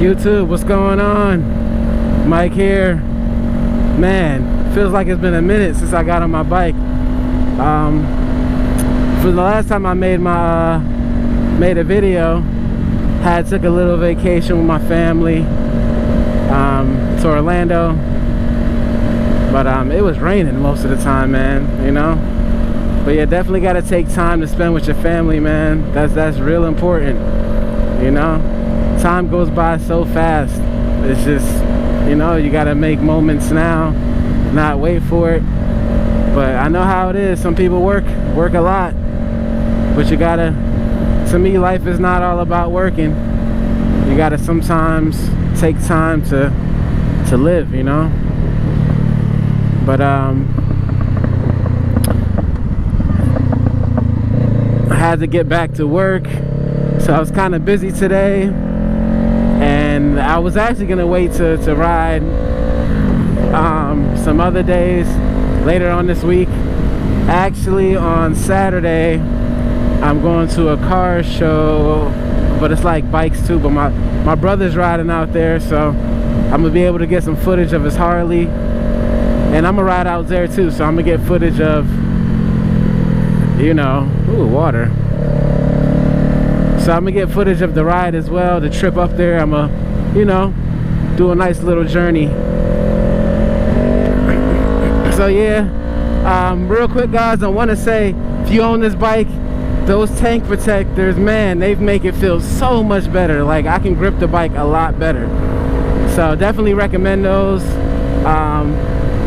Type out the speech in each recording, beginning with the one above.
YouTube, what's going on? Mike here. Man, feels like it's been a minute since I got on my bike. For the last time I made a video, took a little vacation with my family to Orlando, but it was raining most of the time, man, you know. But yeah, definitely got to take time to spend with your family, man. That's real important, you know. Time goes by so fast. It's just, you know, you got to make moments now, not wait for it. But I know how it is. Some people work a lot, but you gotta, to me, life is not all about working. You gotta sometimes take time to live, you know. But I had to get back to work, so I was kind of busy today, and I was actually gonna wait to ride some other days later on this week. Actually, on Saturday I'm going to a car show, but it's like bikes too, but my brother's riding out there, so I'm gonna be able to get some footage of his Harley, and I'm gonna ride out there too, so I'm gonna get footage of, you know, ooh, water. So I'm gonna get footage of the ride as well, the trip up there. I'm gonna, you know, do a nice little journey. So yeah, real quick guys, I want to say, if you own this bike, those tank protectors, man, they make it feel so much better. Like, I can grip the bike a lot better, so definitely recommend those.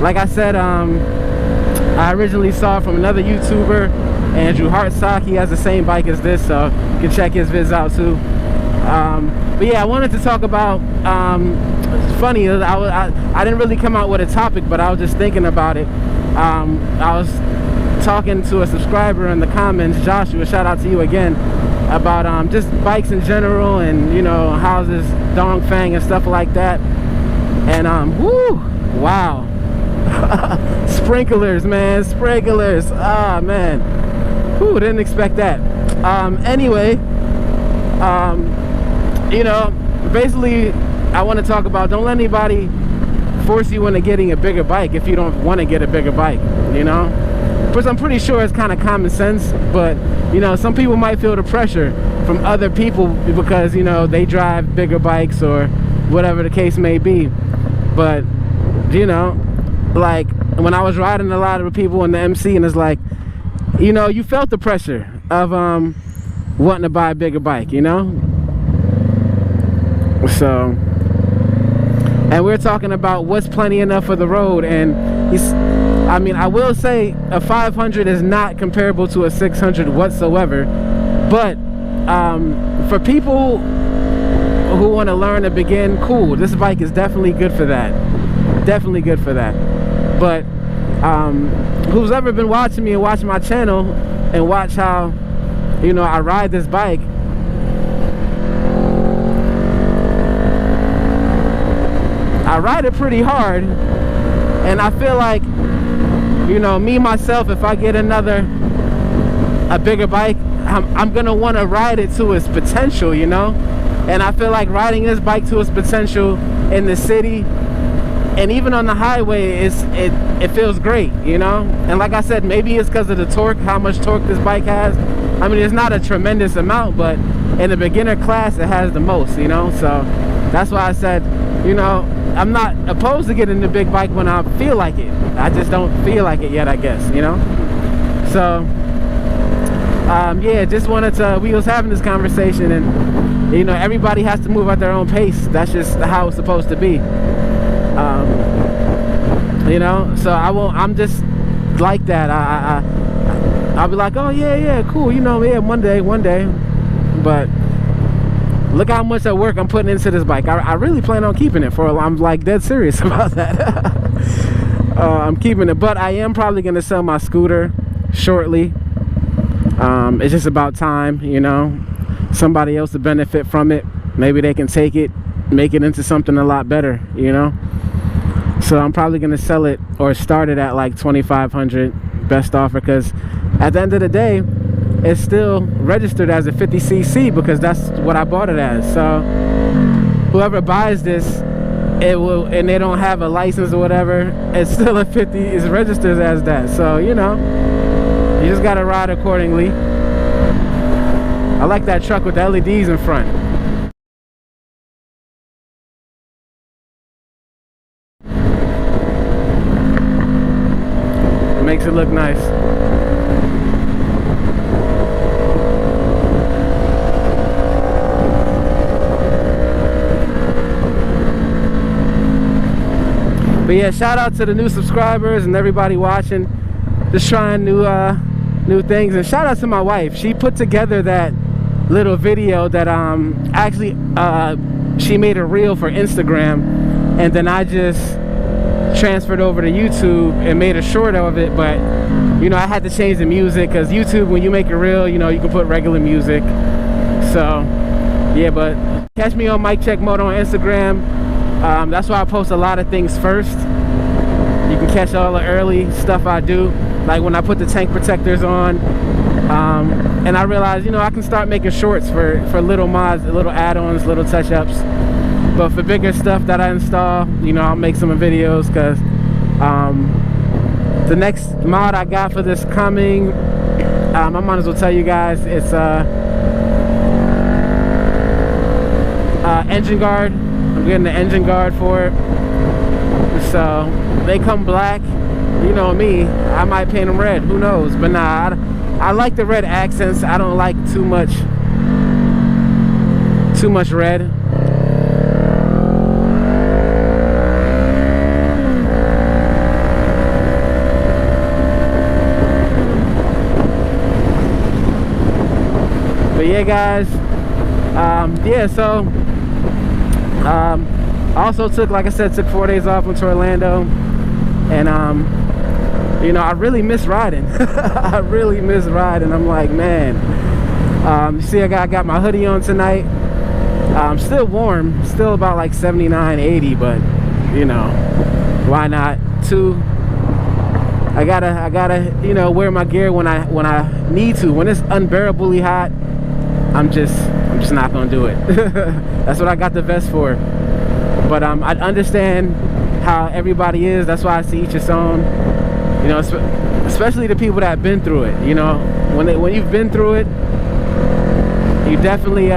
Like I said, I originally saw it from another YouTuber, Andrew Hartsock. He has the same bike as this, so you can check his vids out too. But yeah, I wanted to talk about, it's funny, I didn't really come out with a topic, but I was just thinking about it. I was talking to a subscriber in the comments, Joshua, shout out to you again, about just bikes in general, and you know, houses, Dongfang and stuff like that. And whoo, wow. Sprinklers, man, sprinklers. Ah, man, whoo, didn't expect that. Anyway, you know, basically I want to talk about, don't let anybody force you into getting a bigger bike if you don't want to get a bigger bike, you know. Because I'm pretty sure it's kind of common sense, but you know, some people might feel the pressure from other people because, you know, they drive bigger bikes or whatever the case may be. But you know, like when I was riding a lot of people in the MC, and it's like, you know, you felt the pressure of wanting to buy a bigger bike, you know. So, and we're talking about what's plenty enough for the road, and I mean, I will say a 500 is not comparable to a 600 whatsoever, but for people who want to learn to begin, cool, this bike is definitely good for that, definitely good for that. But who's ever been watching me and watching my channel and watch how, you know, I ride this bike, I ride it pretty hard, and I feel like, you know, me myself, if I get a bigger bike, I'm gonna want to ride it to its potential, you know. And I feel like riding this bike to its potential in the city and even on the highway, it feels great, you know. And like I said, maybe it's because of the torque, how much torque this bike has. I mean, it's not a tremendous amount, but in the beginner class it has the most, you know. So that's why I said, you know, I'm not opposed to getting the big bike when I feel like it. I just don't feel like it yet, I guess, you know. So yeah, just wanted to, we was having this conversation, and you know, everybody has to move at their own pace. That's just how it's supposed to be. You know, so I'm just like that. I'll be like, oh yeah, cool, you know, yeah, one day, but look how much of work I'm putting into this bike. I really plan on keeping it for, I'm like dead serious about that. I'm keeping it, but I am probably gonna sell my scooter shortly. It's just about time, you know, somebody else to benefit from it. Maybe they can take it, make it into something a lot better, you know. So I'm probably gonna sell it or start it at like 2,500 best offer, because at the end of the day it's still registered as a 50cc because that's what I bought it as. So whoever buys this, it will, and they don't have a license or whatever, it's still a 50, it's registered as that. So, you know, you just gotta ride accordingly. I like that truck with the LEDs in front. Makes it look nice. But yeah, shout out to the new subscribers and everybody watching, just trying new things. And shout out to my wife. She put together that little video that actually she made a reel for Instagram, and then I just transferred over to YouTube and made a short of it. But you know, I had to change the music because YouTube, when you make a reel, you know, you can put regular music. So yeah, but catch me on Mike Check Moto on Instagram. That's why I post a lot of things first. You can catch all the early stuff I do, like when I put the tank protectors on. And I realized, you know, I can start making shorts for little mods, little add-ons, little touch-ups. But for bigger stuff that I install, you know, I'll make some videos, because the next mod I got for this coming, I might as well tell you guys, it's engine guard. I'm getting the engine guard for it. So they come black. You know me, I might paint them red, who knows. But nah, I like the red accents. I don't like too much red. But yeah, guys, yeah, so also took, like I said, took 4 days off, went to Orlando, and you know, I really miss riding. I really miss riding. I'm like, man, you see, I got my hoodie on tonight. Still warm, still about like 79, 80, but you know, why not? I gotta, you know, wear my gear when I need to. When it's unbearably hot, I'm just not gonna do it. That's what I got the vest for. But I understand how everybody is. That's why I see each its own. You know, especially the people that have been through it. You know, when you've been through it, you definitely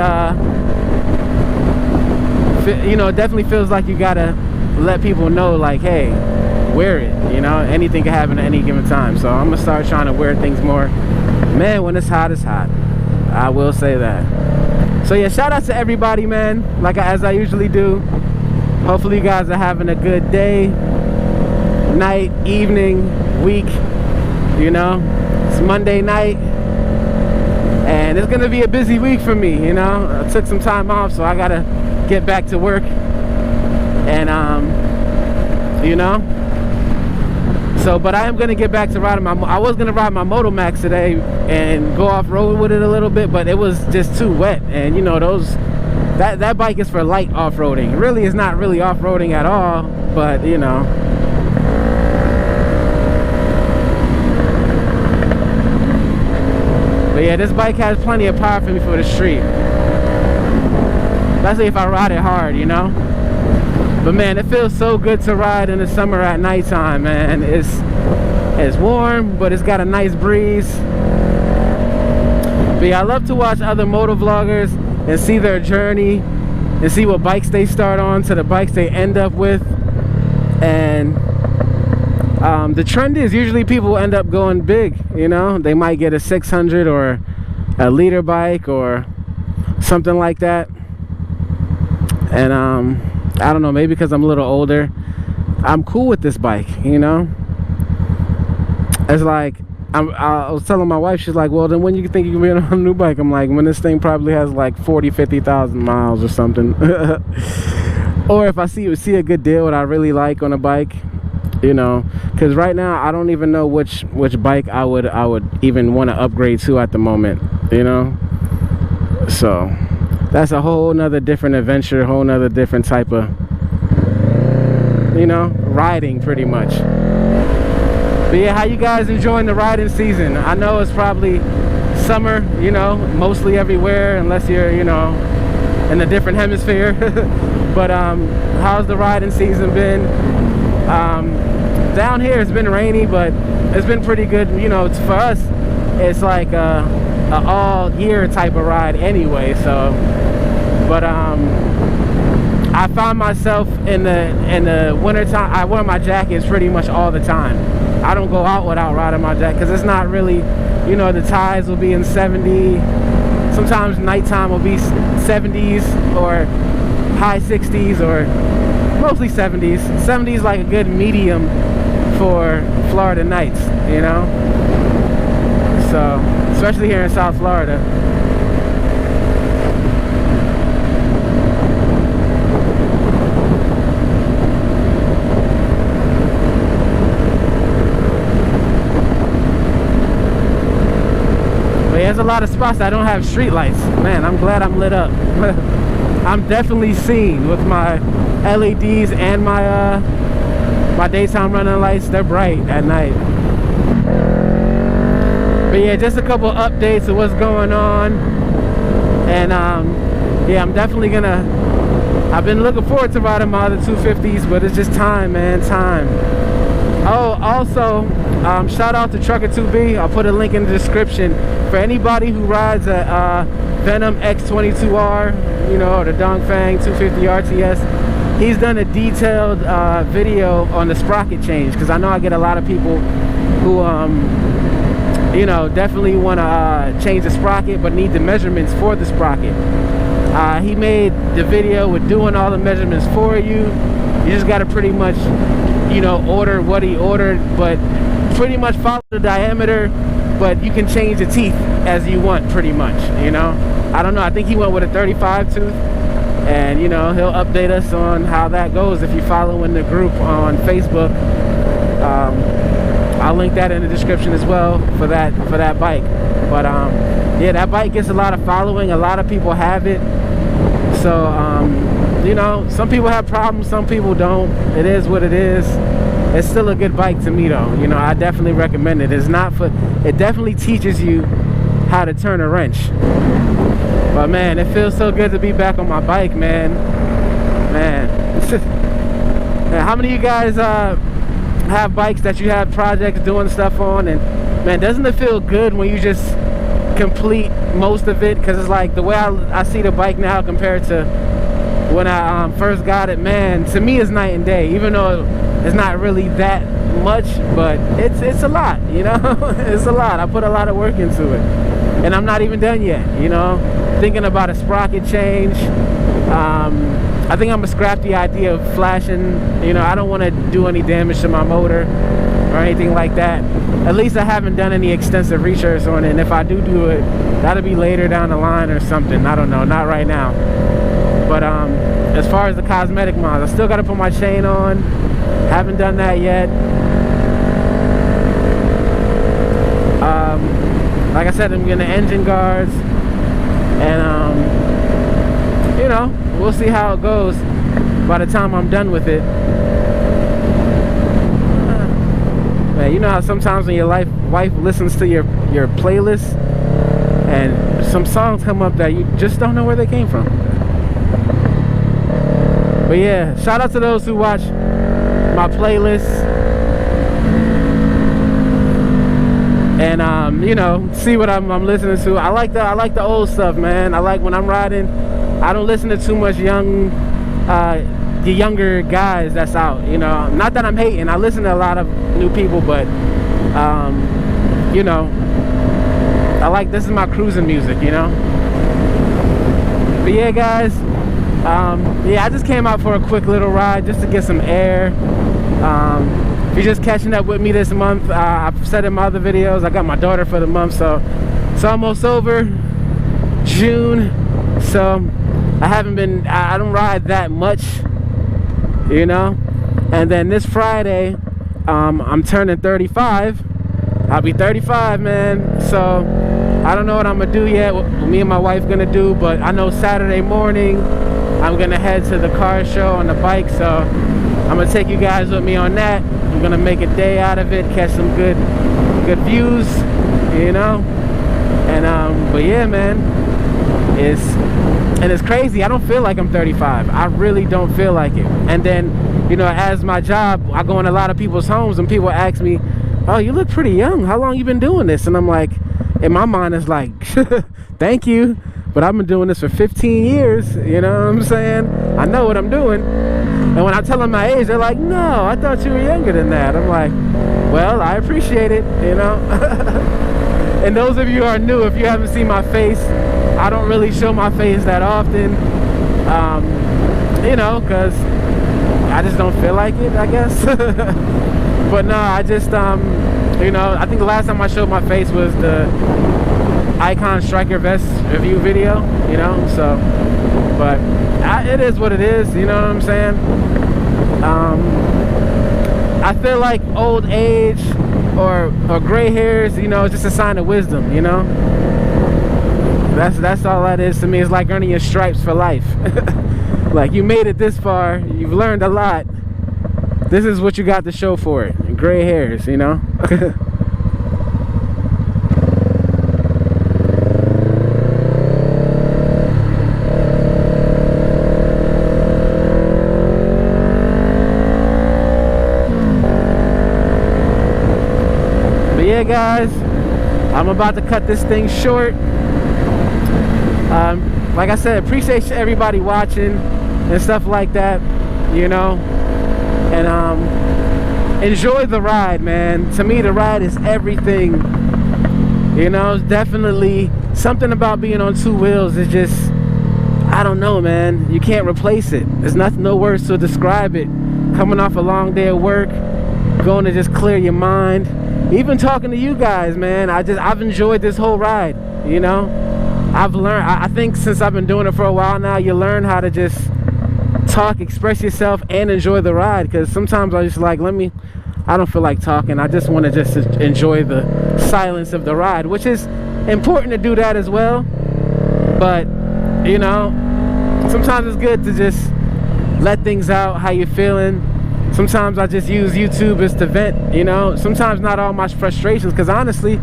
you know, it definitely feels like you gotta let people know, like, hey, wear it. You know, anything can happen at any given time. So I'm gonna start trying to wear things more. Man, when it's hot, it's hot. I will say that. So yeah, shout out to everybody, man, as I usually do. Hopefully you guys are having a good day, night, evening, week. You know, it's Monday night, and it's gonna be a busy week for me. You know, I took some time off, so I gotta get back to work. And you know, so, but I am gonna get back to riding I was gonna ride my Moto Max today and go off-road with it a little bit, but it was just too wet. And you know, that bike is for light off-roading. Really, it's not really off-roading at all, but you know. But yeah, this bike has plenty of power for me for the street, especially if I ride it hard, you know. But man, it feels so good to ride in the summer at nighttime, man. It's warm, but it's got a nice breeze. But yeah, I love to watch other moto vloggers and see their journey and see what bikes they start on to the bikes they end up with. And the trend is usually people end up going big, you know. They might get a 600 or a liter bike or something like that. And I don't know, maybe because I'm a little older, I'm cool with this bike, you know. It's like, I was telling my wife, she's like, well, then when you think you can be on a new bike? I'm like, when this thing probably has like 50,000 miles or something. Or if I see a good deal that I really like on a bike, you know. Because right now I don't even know which bike I would even want to upgrade to at the moment, you know. So that's a whole nother different adventure, whole nother different type of, you know, riding pretty much. But yeah, how you guys enjoying the riding season? I know it's probably summer, you know, mostly everywhere, unless you're, you know, in a different hemisphere. But how's the riding season been? Down here it's been rainy, but it's been pretty good. You know, for us, it's like a all year type of ride anyway. So, but I find myself in the winter time, I wear my jackets pretty much all the time. I don't go out without riding my jacket because it's not really, you know, the tides will be in 70. Sometimes nighttime will be 70s or high 60s, or mostly 70s. 70s like a good medium for Florida nights, you know. So, especially here in South Florida. But there's a lot of spots that don't have street lights. Man, I'm glad I'm lit up. I'm definitely seen with my LEDs and my my daytime running lights. They're bright at night. But yeah, just a couple updates of what's going on. And yeah, I'm definitely gonna, I've been looking forward to riding my other 250s, but it's just time, man, time. Oh, also, shout out to Trucker 2B. I'll put a link in the description for anybody who rides a Venom X22R, you know, or the Dongfeng 250 RTS. He's done a detailed video on the sprocket change, because I know I get a lot of people who you know, definitely want to change the sprocket but need the measurements for the sprocket. He made the video with doing all the measurements for you. You just got to pretty much, you know, order what he ordered, but pretty much follow the diameter, but you can change the teeth as you want, pretty much, you know. I don't know, I think he went with a 35 tooth, and you know, he'll update us on how that goes if you follow in the group on Facebook. I'll link that in the description as well for that bike. But yeah, that bike gets a lot of following. A lot of people have it. So you know, some people have problems, some people don't. It is what it is. It's still a good bike to me though. You know, I definitely recommend it. It's not for, it definitely teaches you how to turn a wrench. But man, it feels so good to be back on my bike, man. Man, how many of you guys have bikes that you have projects doing stuff on, and man, doesn't it feel good when you just complete most of it? Because it's like the way I see the bike now compared to when I first got it, man, to me it's night and day. Even though it's not really that much, but it's a lot, you know. It's a lot. I put a lot of work into it, and I'm not even done yet, you know. Thinking about a sprocket change. I think I'm gonna scrap the idea of flashing. You know, I don't want to do any damage to my motor or anything like that. At least I haven't done any extensive research on it, and if I do it, that'll be later down the line or something. I don't know, not right now. But as far as the cosmetic mods, I still gotta put my chain on. Haven't done that yet. Like I said, I'm getting the engine guards, and you know, we'll see how it goes by the time I'm done with it. Man, you know how sometimes when your wife listens to your playlist and some songs come up that you just don't know where they came from. But yeah, shout out to those who watch my playlist and you know, see what I'm listening to. I like the old stuff, man. I like when I'm riding, I don't listen to too much the younger guys that's out, you know. Not that I'm hating, I listen to a lot of new people, but you know, I like, this is my cruising music, you know. But yeah, guys, yeah, I just came out for a quick little ride just to get some air. If you're just catching up with me this month, I've said in my other videos, I got my daughter for the month, so it's almost over, June. So I don't ride that much, you know. And then this Friday, I'm turning 35. I'll be 35, man. So I don't know what I'm gonna do yet, what me and my wife gonna do, but I know Saturday morning I'm gonna head to the car show on the bike, so I'm gonna take you guys with me on that. I'm gonna make a day out of it, catch some good views, you know. And but yeah, man, it's And it's crazy, I don't feel like I'm 35. I really don't feel like it. And then, you know, as my job, I go in a lot of people's homes and people ask me, oh, you look pretty young, how long you been doing this? And I'm like, in my mind it's like, thank you, but I've been doing this for 15 years, you know what I'm saying? I know what I'm doing. And when I tell them my age, they're like, no, I thought you were younger than that. I'm like, well, I appreciate it, you know. And those of you who are new, if you haven't seen my face, I don't really show my face that often, you know, because I just don't feel like it, I guess. But no, I just, you know, I think the last time I showed my face was the Icon Striker Vest review video, you know, so, but it is what it is, you know what I'm saying? I feel like old age or gray hairs, you know, it's just a sign of wisdom, you know? That's all that is to me. It's like earning your stripes for life. Like, you made it this far, you've learned a lot, this is what you got to show for it. Gray hairs, you know? But yeah, guys, I'm about to cut this thing short. Like I said, appreciate everybody watching and stuff like that, you know, and enjoy the ride, man. To me, the ride is everything, you know. It's definitely something about being on two wheels is just, I don't know, man, you can't replace it. There's nothing, no words to describe it. Coming off a long day of work, going to just clear your mind, even talking to you guys, man, I've enjoyed this whole ride, you know. I've learned, I think since I've been doing it for a while now, you learn how to just talk, express yourself, and enjoy the ride. Because sometimes I just like, I don't feel like talking. I just want to just enjoy the silence of the ride, which is important to do that as well. But, you know, sometimes it's good to just let things out, how you're feeling. Sometimes I just use YouTube as to vent, you know. Sometimes not all my frustrations, because honestly,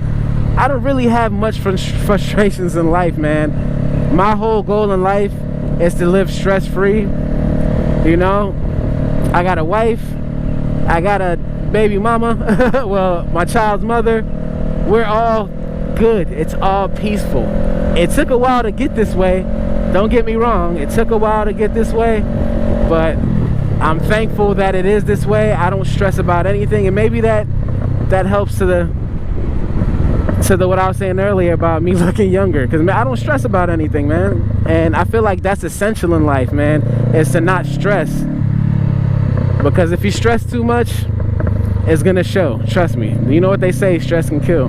I don't really have much frustrations in life, man. My whole goal in life is to live stress-free, you know. I got a wife, I got a baby mama, well, my child's mother. We're all good, it's all peaceful. It took a while to get this way, don't get me wrong, it took a while to get this way, but I'm thankful that it is this way. I don't stress about anything, and maybe that helps to the what I was saying earlier about me looking younger, because I don't stress about anything, man. And I feel like that's essential in life, man, is to not stress, because if you stress too much, it's gonna show, trust me. You know what they say, stress can kill.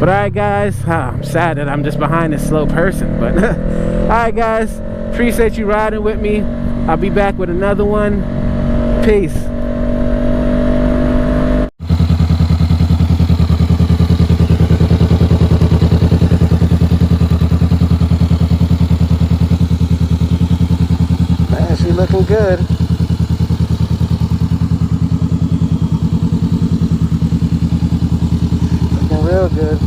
But alright guys, I'm sad that I'm just behind this slow person, but alright guys, appreciate you riding with me. I'll be back with another one. Peace. Looking good. Looking real good.